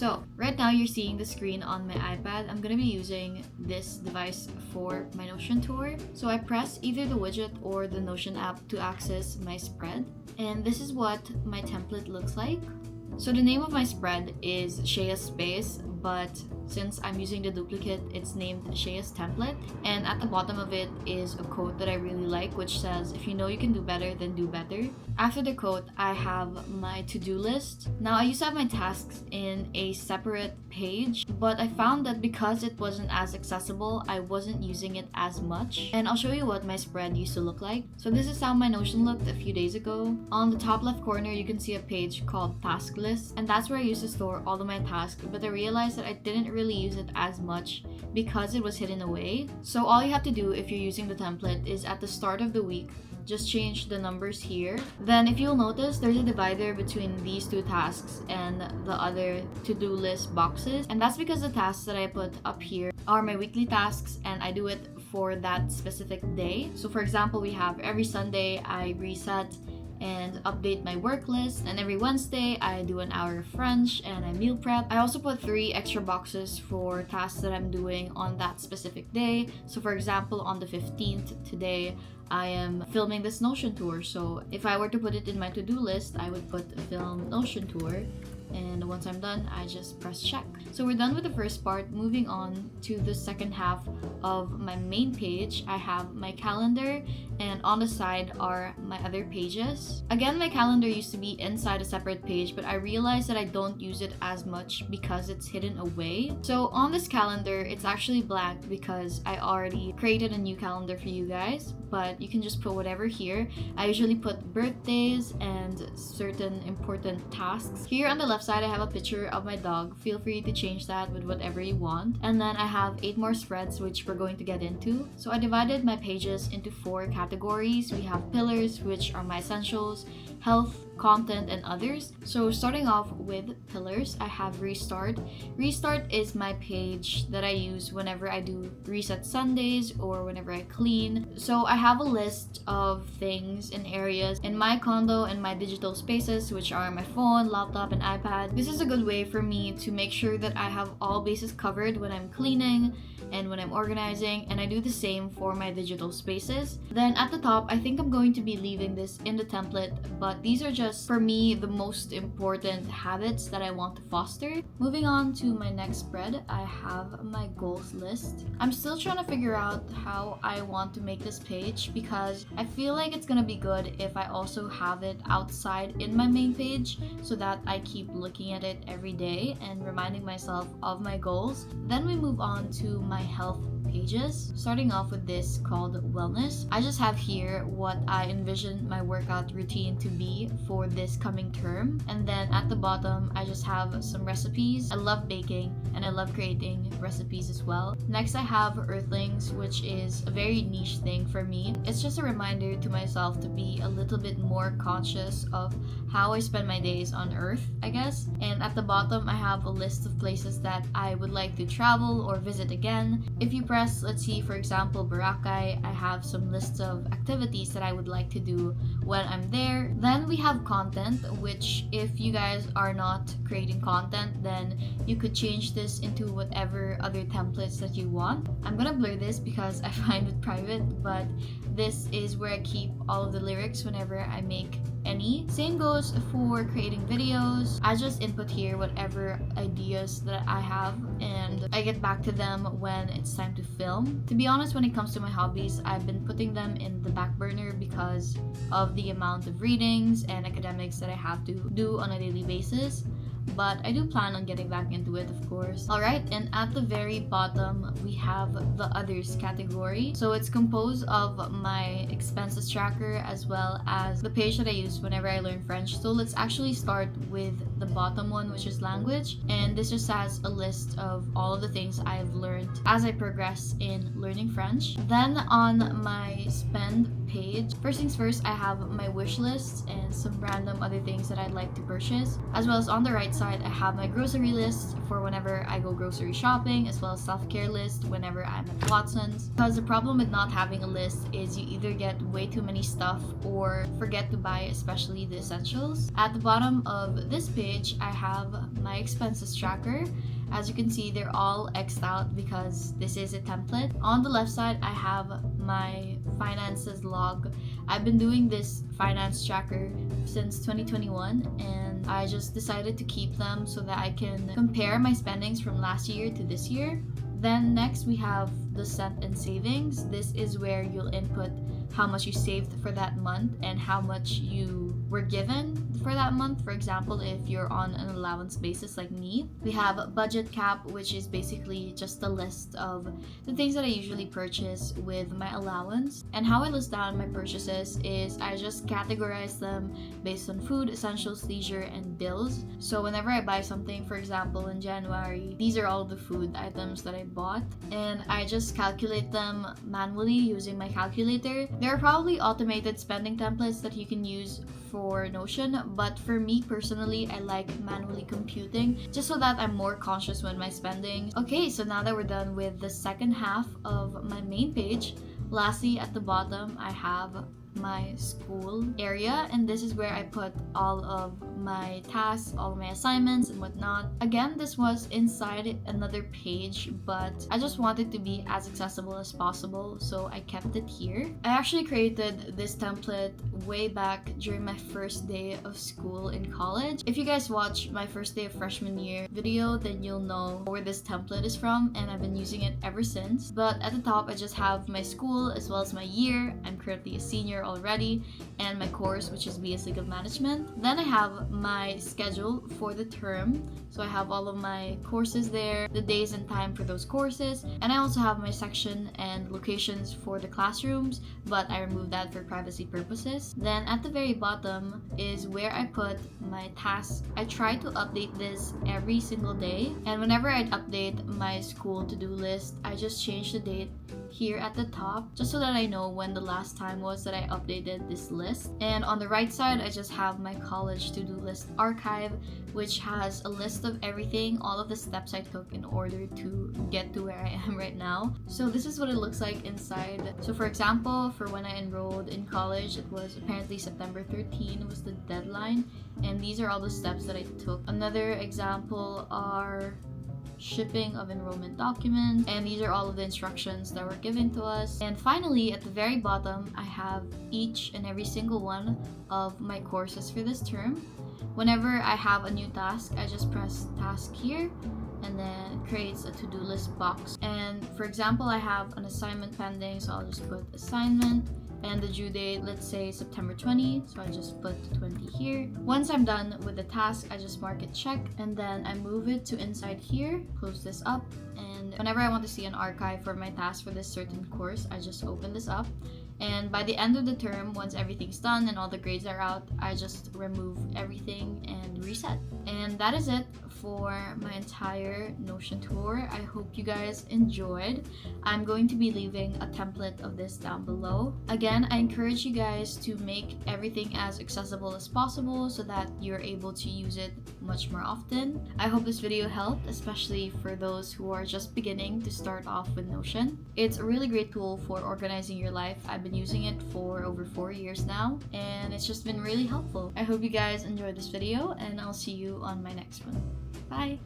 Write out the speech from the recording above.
So right now you're seeing the screen on my iPad. I'm gonna be using this device for my Notion tour. So I press either the widget or the Notion app to access my spread. And this is what my template looks like. So the name of my spread is Shea's Space, but since I'm using the duplicate, it's named Shea's Template. And at the bottom of it is a quote that I really like, which says, if you know you can do better, then do better. After the quote, I have my to-do list. Now, I used to have my tasks in a separate page, but I found that because it wasn't as accessible, I wasn't using it as much. And I'll show you what my spread used to look like. So this is how my Notion looked a few days ago. On the top left corner, you can see a page called Task List, and that's where I used to store all of my tasks, but I realized that I didn't really use it as much because it was hidden away. So all you have to do if you're using the template is at the start of the week, just change the numbers here. Then if you'll notice, there's a divider between these two tasks and the other to-do list boxes. And that's because the tasks that I put up here are my weekly tasks and I do it for that specific day. So for example, we have every Sunday I reset and update my work list, and every Wednesday I do an hour of French and I meal prep. I also put 3 extra boxes for tasks that I'm doing on that specific day. So for example, on the 15th today I am filming this Notion tour, so if I were to put it in my to-do list, I would put film Notion tour, and once I'm done, I just press check. So we're done with the first part. Moving on to the second half of my main page, I have my calendar, and on the side are my other pages. Again, my calendar used to be inside a separate page, but I realized that I don't use it as much because it's hidden away. So on this calendar, it's actually blank because I already created a new calendar for you guys, but you can just put whatever here. I usually put birthdays and certain important tasks. Here on the left side, I have a picture of my dog. Feel free to change that with whatever you want. And then I have 8 more spreads, which we're going to get into. So I divided my pages into 4 categories. We have pillars, which are my essentials, health, content, and others. So starting off with pillars, I have Restart. Restart is my page that I use whenever I do reset Sundays or whenever I clean. So I have a list of things and areas in my condo and my digital spaces, which are my phone, laptop, and iPad. This is a good way for me to make sure that I have all bases covered when I'm cleaning and when I'm organizing, and I do the same for my digital spaces. Then at the top, I think I'm going to be leaving this in the template, but these are just, for me, the most important habits that I want to foster. Moving on to my next spread, I have my goals list. I'm still trying to figure out how I want to make this page because I feel like it's gonna be good if I also have it outside in my main page so that I keep looking at it every day and reminding myself of my goals. Then we move on to my health pages, starting off with this called wellness. I just have here what I envision my workout routine to be for this coming term, and then at the bottom I just have some recipes. I love baking and I love creating recipes as well. Next I have Earthlings, which is a very niche thing for me. It's just a reminder to myself to be a little bit more conscious of how I spend my days on Earth, I guess. And at the bottom I have a list of places that I would like to travel or visit again. If you press, let's see, for example, Boracay, I have some lists of activities that I would like to do when I'm there. Then we have content, which if you guys are not creating content, then you could change this into whatever other templates that you want. I'm gonna blur this because I find it private, but this is where I keep all of the lyrics whenever I make any. Same goes for creating videos. I just input here whatever ideas that I have and I get back to them when it's time to film. To be honest, when it comes to my hobbies, I've been putting them in the back burner because of the amount of readings and academics that I have to do on a daily basis. But I do plan on getting back into it, of course. Alright, and at the very bottom, we have the others category. So it's composed of my expenses tracker as well as the page that I use whenever I learn French. So let's actually start with the bottom one, which is language. And this just has a list of all of the things I've learned as I progress in learning French. Then on my spend page, first things first, I have my wish list and some random other things that I'd like to purchase. As well as on the right side, I have my grocery list for whenever I go grocery shopping, as well as self-care list whenever I'm at Watson's. Because the problem with not having a list is you either get way too many stuff or forget to buy especially the essentials. At the bottom of this page, page, I have my expenses tracker. As you can see, they're all X'd out because this is a template. On the left side, I have my finances log. I've been doing this finance tracker since 2021, and I just decided to keep them so that I can compare my spendings from last year to this year. Then next we have the sent and savings. This is where you'll input how much you saved for that month and how much you were given for that month. For example, if you're on an allowance basis like me. We have a budget cap, which is basically just a list of the things that I usually purchase with my allowance. And how I list down my purchases is I just categorize them based on food, essentials, leisure, and bills. So whenever I buy something, for example in January, these are all the food items that I bought, and I just calculate them manually using my calculator. There are probably automated spending templates that you can use for Notion, but for me personally, I like manually computing just so that I'm more conscious with my spending. Okay, so now that we're done with the second half of my main page, lastly at the bottom I have my school area, and this is where I put all of my tasks, all of my assignments and whatnot. Again, this was inside another page, but I just wanted to be as accessible as possible, so I kept it here. I actually created this template way back during my first day of school in college. If you guys watch my first day of freshman year video, then you'll know where this template is from, and I've been using it ever since. But at the top, I just have my school as well as my year. I'm currently a senior already, and my course, which is BS Legal Management. Then I have my schedule for the term, so I have all of my courses there, the days and time for those courses, and I also have my section and locations for the classrooms, but I removed that for privacy purposes. Then at the very bottom is where I put my tasks. I try to update this every single day, and whenever I'd update my school to-do list, I just change the date here at the top just so that I know when the last time was that I updated this list. And on the right side, I just have my college to-do list archive, which has a list of everything, all of the steps I took in order to get to where I am right now. So this is what it looks like inside. So for example, for when I enrolled in college, it was apparently September 13 was the deadline, and these are all the steps that I took. Another example are shipping of enrollment documents, and these are all of the instructions that were given to us. And finally, at the very bottom, I have each and every single one of my courses for this term. Whenever I have a new task, I just press task here, and then it creates a to-do list box. And for example, I have an assignment pending, so I'll just put assignment. And the due date, let's say September 20, so I just put 20 here. Once I'm done with the task, I just mark it check, and then I move it to inside here, close this up, and whenever I want to see an archive for my task for this certain course, I just open this up. And by the end of the term, once everything's done and all the grades are out, I just remove everything and reset. And that is it for my entire Notion tour. I hope you guys enjoyed. I'm going to be leaving a template of this down below. Again, I encourage you guys to make everything as accessible as possible so that you're able to use it much more often. I hope this video helped, especially for those who are just beginning to start off with Notion. It's a really great tool for organizing your life. I've been using it for over 4 years now, and it's just been really helpful. I hope you guys enjoyed this video, and I'll see you on my next one. Bye!